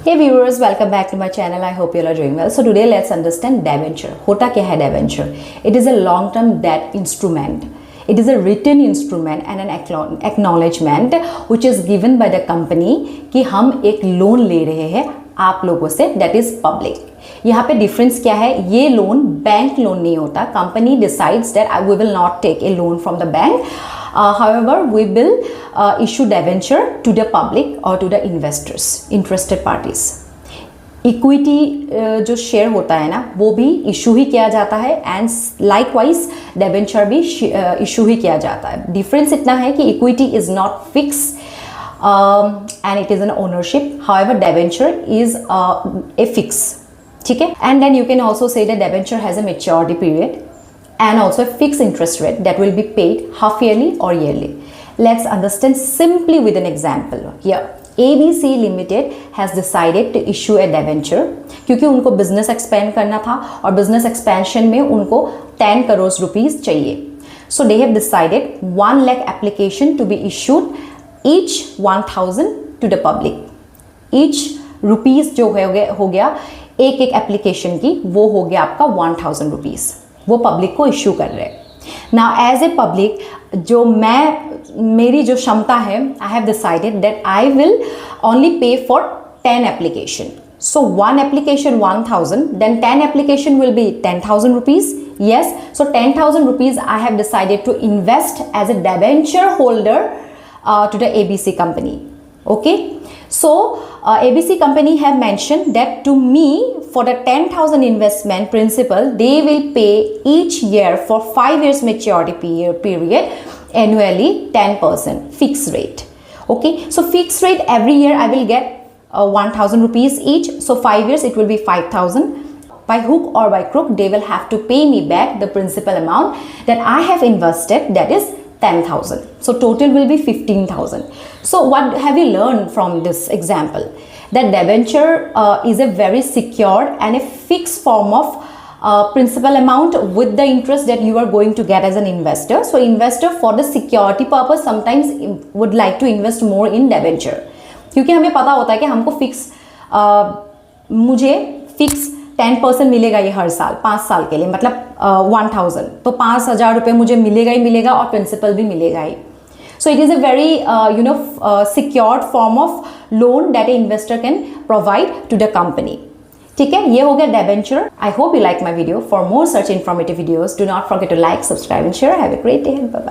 Hey viewers, welcome back to my channel. I hope you all are doing well. So today let's understand debenture. होता क्या है debenture? It is a long-term debt instrument. It is a written instrument and an acknowledgement which is given by the company कि हम एक loan ले रहे हैं आप लोगों से, that is public. यहाँ पे डिफरेंस क्या है? ये लोन बैंक लोन नहीं होता. Company decides that we will not take a loan from the bank. However, we will issue debenture to the public or to the investors, interested parties. Equity जो share होता है ना, वो भी issue ही किया जाता है एंड लाइकवाइज डेबेंचर भी इशू ही किया जाता है. डिफरेंस इतना है कि equity is not fix and it is an ownership. However debenture is a fix. ठीक है. And then you can also say that debenture has a maturity period and also a fixed interest rate that will be paid half yearly or yearly. Let's understand simply with an example. Here, ABC Limited has decided to issue a debenture क्योंकि उनको business expand करना था और business expansion में उनको 10 crore rupees चाहिए. So they have decided 1 lakh application to be issued, each 1000 to the public. Each rupees जो हो गया एक एप्लीकेशन की, वो हो गया आपका 1000 रुपीस. वो पब्लिक को इश्यू कर रहे हैं. नाउ एज ए पब्लिक जो मेरी जो क्षमता है, I have decided that I will only pay for 10 application. So 1 application 1000, then 10 application will be 10,000 rupees. yes, so 10,000 rupees I have decided to invest as a debenture holder to the ABC company. Okay, so ABC company have mentioned that to me for the 10,000 investment principal they will pay each year for 5 years maturity period annually 10% fixed rate. Okay, so fixed rate every year I will get 1,000 rupees each, so 5 years it will be 5,000. By hook or by crook they will have to pay me back the principal amount that I have invested, that is 10,000. So total will be 15,000. So what have you learned from this example? That debenture is a very secured and a fixed form of principal amount with the interest that you are going to get as an investor. So investor for the security purpose sometimes would like to invest more in debenture. क्योंकि हमें पता होता है कि हमको fix मुझे fix 10% मिलेगा ये हर साल 5 साल के लिए, मतलब 1000, तो 5,000 रुपये मुझे मिलेगा ही मिलेगा और प्रिंसिपल भी मिलेगा ही. So it is a very secured form of loan that a investor can provide to the company. ठीक है, ये हो गया debenture. I hope you like my video. For more such informative videos do not forget to like, subscribe and share. Have a great day. Bye bye.